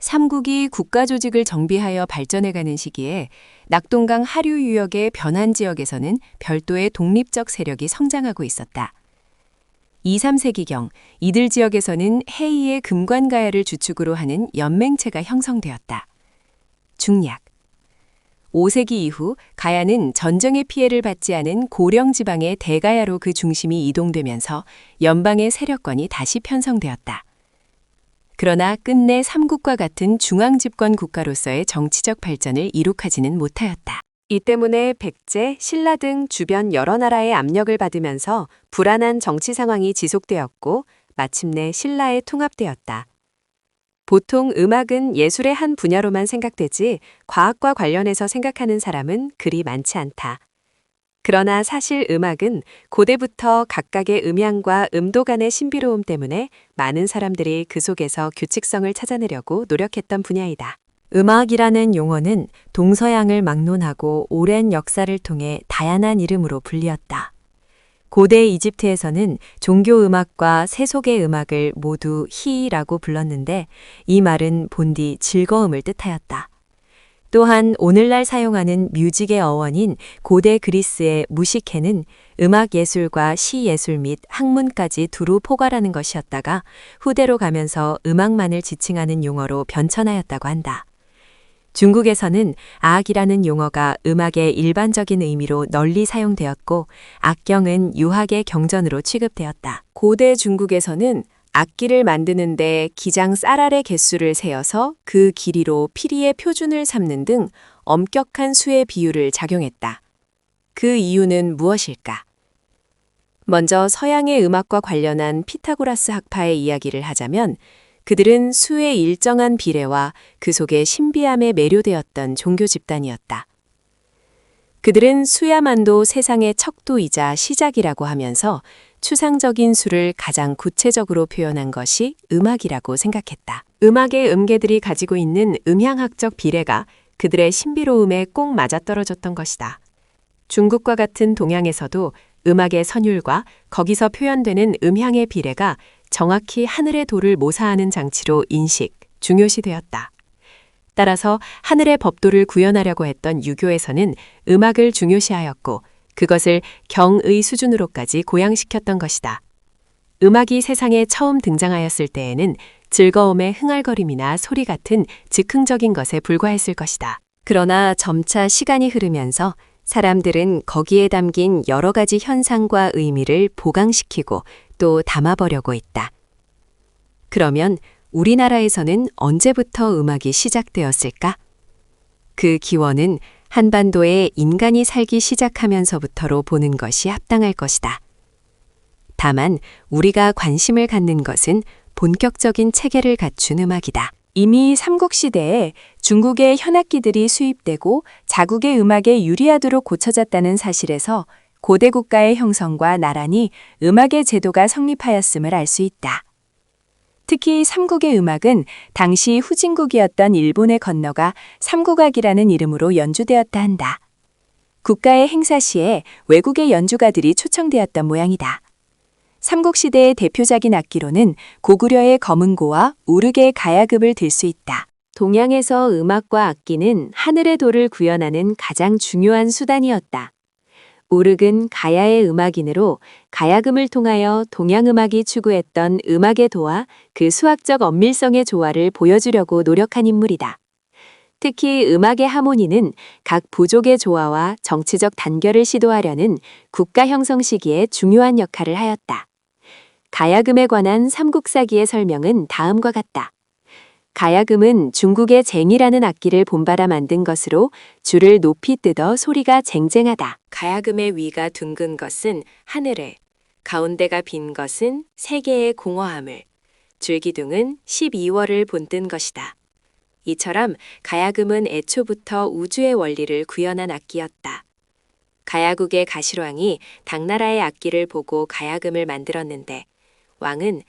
삼국이 국가 조직을 정비하여 발전해가는 시기에 낙동강 하류 유역의 변한 지역에서는 별도의 독립적 세력이 성장하고 있었다. 2, 3세기경 이들 지역에서는 해이의 금관가야를 주축으로 하는 연맹체가 형성되었다. 중략 5세기 이후 가야는 전쟁의 피해를 받지 않은 고령 지방의 대가야로 그 중심이 이동되면서 연방의 세력권이 다시 편성되었다. 그러나 끝내 삼국과 같은 중앙집권 국가로서의 정치적 발전을 이룩하지는 못하였다. 이 때문에 백제, 신라 등 주변 여러 나라의 압력을 받으면서 불안한 정치 상황이 지속되었고 마침내 신라에 통합되었다. 보통 음악은 예술의 한 분야로만 생각되지 과학과 관련해서 생각하는 사람은 그리 많지 않다. 그러나 사실 음악은 고대부터 각각의 음향과 음도 간의 신비로움 때문에 많은 사람들이 그 속에서 규칙성을 찾아내려고 노력했던 분야이다. 음악이라는 용어는 동서양을 막론하고 오랜 역사를 통해 다양한 이름으로 불리었다. 고대 이집트에서는 종교 음악과 세속의 음악을 모두 희라고 불렀는데 이 말은 본디 즐거움을 뜻하였다. 또한 오늘날 사용하는 뮤직의 어원인 고대 그리스의 무시케는 음악 예술과 시 예술 및 학문까지 두루 포괄하는 것이었다가 후대로 가면서 음악만을 지칭하는 용어로 변천하였다고 한다. 중국에서는 악이라는 용어가 음악의 일반적인 의미로 널리 사용되었고 악경은 유학의 경전으로 취급되었다. 고대 중국에서는 악기를 만드는데 기장 쌀알의 개수를 세어서 그 길이로 피리의 표준을 삼는 등 엄격한 수의 비율을 작용했다. 그 이유는 무엇일까? 먼저 서양의 음악과 관련한 피타고라스 학파의 이야기를 하자면 그들은 수의 일정한 비례와 그 속의 신비함에 매료되었던 종교 집단이었다. 그들은 수야만도 세상의 척도이자 시작이라고 하면서 추상적인 수를 가장 구체적으로 표현한 것이 음악이라고 생각했다. 음악의 음계들이 가지고 있는 음향학적 비례가 그들의 신비로움에 꼭 맞아떨어졌던 것이다. 중국과 같은 동양에서도 음악의 선율과 거기서 표현되는 음향의 비례가 정확히 하늘의 도를 모사하는 장치로 인식, 중요시되었다. 따라서 하늘의 법도를 구현하려고 했던 유교에서는 음악을 중요시하였고 그것을 경의 수준으로까지 고양시켰던 것이다. 음악이 세상에 처음 등장하였을 때에는 즐거움의 흥얼거림이나 소리 같은 즉흥적인 것에 불과했을 것이다. 그러나 점차 시간이 흐르면서 사람들은 거기에 담긴 여러 가지 현상과 의미를 보강시키고 또 담아보려고 있다. 그러면 우리나라에서는 언제부터 음악이 시작되었을까? 그 기원은 한반도에 인간이 살기 시작하면서부터로 보는 것이 합당할 것이다. 다만 우리가 관심을 갖는 것은 본격적인 체계를 갖춘 음악이다. 이미 삼국시대에 중국의 현악기들이 수입되고 자국의 음악에 유리하도록 고쳐졌다는 사실에서 고대 국가의 형성과 나란히 음악의 제도가 성립하였음을 알 수 있다. 특히 삼국의 음악은 당시 후진국이었던 일본에 건너가 삼국악이라는 이름으로 연주되었다 한다. 국가의 행사 시에 외국의 연주가들이 초청되었던 모양이다. 삼국시대의 대표적인 악기로는 고구려의 검은고와 우르게의 가야금을 들 수 있다. 동양에서 음악과 악기는 하늘의 도를 구현하는 가장 중요한 수단이었다. 우륵은 가야의 음악인으로 가야금을 통하여 동양음악이 추구했던 음악의 도와 그 수학적 엄밀성의 조화를 보여주려고 노력한 인물이다. 특히 음악의 하모니는 각 부족의 조화와 정치적 단결을 시도하려는 국가 형성 시기에 중요한 역할을 하였다. 가야금에 관한 삼국사기의 설명은 다음과 같다. 가야금은 중국의 쟁이라는 악기를 본받아 만든 것으로 줄을 높이 뜯어 소리가 쟁쟁하다. 가야금의 위가 둥근 것은 하늘을, 가운데가 빈 것은 세계의 공허함을, 줄기둥은 12월을 본뜬 것이다. 이처럼 가야금은 애초부터 우주의 원리를 구현한 악기였다. 가야국의 가시왕이 당나라의 악기를 보고 가야금을 만들었는데 왕은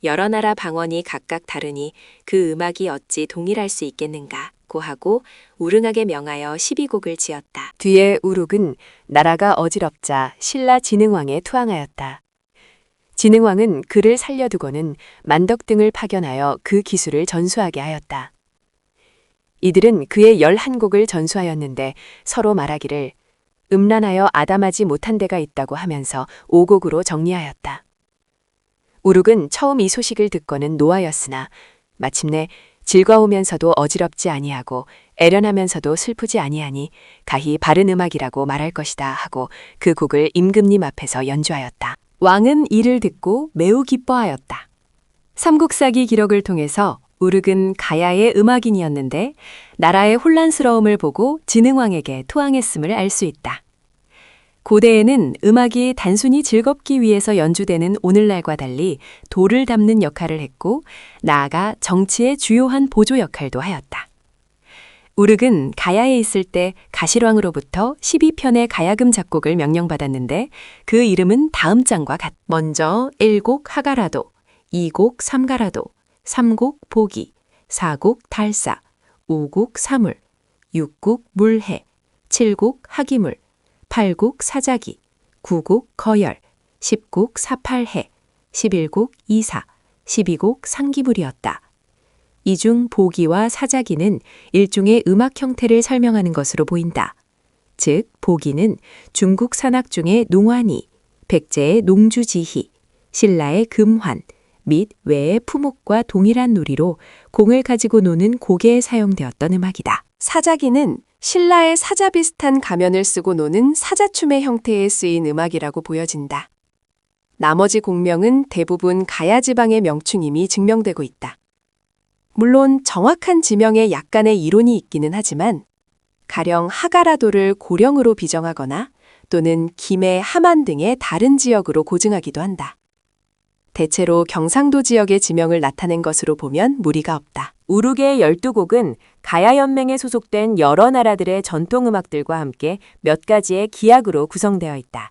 여러 나라 방언이 각각 다르니 그 음악이 어찌 동일할 수 있겠는가 고하고 우릉하게 명하여 12곡을 지었다. 뒤에 우룩은 나라가 어지럽자 신라 진흥왕에 투항하였다. 진흥왕은 그를 살려두고는 만덕 등을 파견하여 그 기술을 전수하게 하였다. 이들은 그의 11곡을 전수하였는데 서로 말하기를 음란하여 아담하지 못한 데가 있다고 하면서 5곡으로 정리하였다. 우룩은 처음 이 소식을 듣고는 노하였으나 마침내 즐거우면서도 어지럽지 아니하고 애련하면서도 슬프지 아니하니 가히 바른 음악이라고 말할 것이다 하고 그 곡을 임금님 앞에서 연주하였다. 왕은 이를 듣고 매우 기뻐하였다. 삼국사기 기록을 통해서 우룩은 가야의 음악인이었는데 나라의 혼란스러움을 보고 진흥왕에게 투항했음을 알 수 있다. 고대에는 음악이 단순히 즐겁기 위해서 연주되는 오늘날과 달리 도를 담는 역할을 했고 나아가 정치의 주요한 보조 역할도 하였다. 우룩은 가야에 있을 때 가실왕으로부터 12편의 가야금 작곡을 명령받았는데 그 이름은 다음 장과 같다. 먼저 1곡 하가라도, 2곡 삼가라도, 3곡 보기, 4곡 달사, 5곡 사물, 6곡 물해, 7곡 하기물, 8곡 사자기, 9곡 거열, 10곡 사팔해, 11곡 이사, 12곡 상기물이었다. 이 중 보기와 사자기는 일종의 음악 형태를 설명하는 것으로 보인다. 즉, 보기는 중국 산악 중의 농환이, 백제의 농주지희, 신라의 금환, 및 외의 푸목과 동일한 놀이로 공을 가지고 노는 곡에 사용되었던 음악이다. 사자기는 신라의 사자 비슷한 가면을 쓰고 노는 사자춤의 형태에 쓰인 음악이라고 보여진다. 나머지 곡명은 대부분 가야 지방의 명칭임이 증명되고 있다. 물론 정확한 지명에 약간의 이론이 있기는 하지만 가령 하가라도를 고령으로 비정하거나 또는 김해, 함안 등의 다른 지역으로 고증하기도 한다. 대체로 경상도 지역의 지명을 나타낸 것으로 보면 무리가 없다. 우룩의 12곡은 가야연맹에 소속된 여러 나라들의 전통음악들과 함께 몇 가지의 기악으로 구성되어 있다.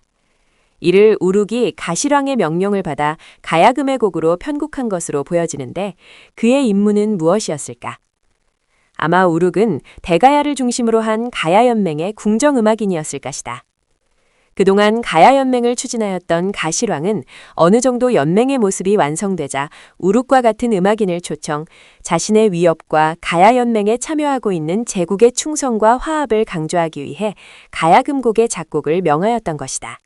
이를 우룩이 가실왕의 명령을 받아 가야금의 곡으로 편곡한 것으로 보여지는데 그의 임무는 무엇이었을까? 아마 우룩은 대가야를 중심으로 한 가야연맹의 궁정음악인이었을 것이다. 그동안 가야연맹을 추진하였던 가실왕은 어느 정도 연맹의 모습이 완성되자 우룩과 같은 음악인을 초청, 자신의 위협과 가야연맹에 참여하고 있는 제국의 충성과 화합을 강조하기 위해 가야금곡의 작곡을 명하였던 것이다.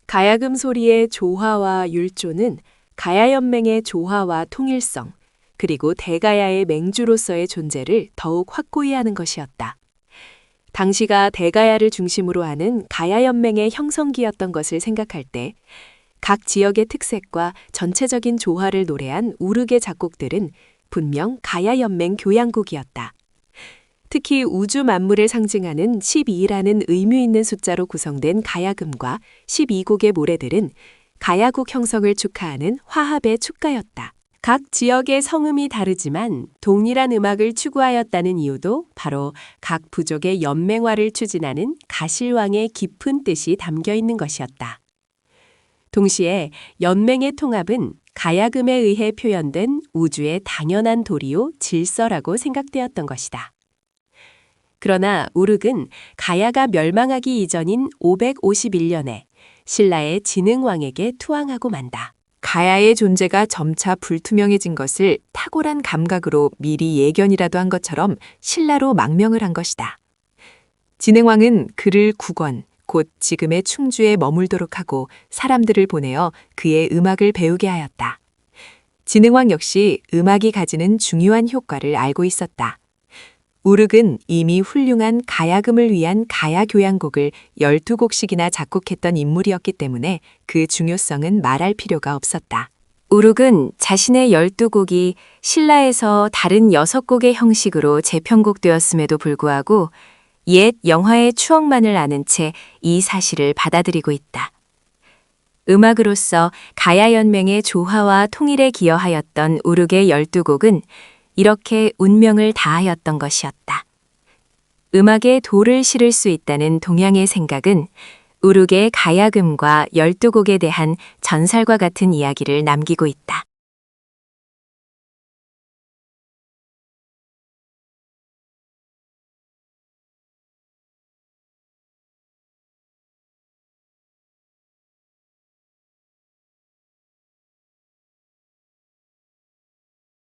가야금 소리의 조화와 율조는 가야연맹의 조화와 통일성, 그리고 대가야의 맹주로서의 존재를 더욱 확고히 하는 것이었다. 당시가 대가야를 중심으로 하는 가야연맹의 형성기였던 것을 생각할 때 각 지역의 특색과 전체적인 조화를 노래한 우룩의 작곡들은 분명 가야연맹 교향곡이었다. 특히 우주 만물을 상징하는 12라는 의미 있는 숫자로 구성된 가야금과 12곡의 모래들은 가야곡 형성을 축하하는 화합의 축가였다. 각 지역의 성음이 다르지만 동일한 음악을 추구하였다는 이유도 바로 각 부족의 연맹화를 추진하는 가실왕의 깊은 뜻이 담겨 있는 것이었다. 동시에 연맹의 통합은 가야금에 의해 표현된 우주의 당연한 도리요 질서라고 생각되었던 것이다. 그러나 우룩은 가야가 멸망하기 이전인 551년에 신라의 진흥왕에게 투항하고 만다. 가야의 존재가 점차 불투명해진 것을 탁월한 감각으로 미리 예견이라도 한 것처럼 신라로 망명을 한 것이다. 진흥왕은 그를 국원, 곧 지금의 충주에 머물도록 하고 사람들을 보내어 그의 음악을 배우게 하였다. 진흥왕 역시 음악이 가지는 중요한 효과를 알고 있었다. 우룩은 이미 훌륭한 가야금을 위한 가야교향곡을 12곡씩이나 작곡했던 인물이었기 때문에 그 중요성은 말할 필요가 없었다. 우룩은 자신의 12곡이 신라에서 다른 6곡의 형식으로 재편곡되었음에도 불구하고 옛 영화의 추억만을 아는 채 이 사실을 받아들이고 있다. 음악으로서 가야연맹의 조화와 통일에 기여하였던 우룩의 12곡은 이렇게 운명을 다하였던 것이었다. 음악에 도를 실을 수 있다는 동양의 생각은 우룩의 가야금과 12곡에 대한 전설과 같은 이야기를 남기고 있다.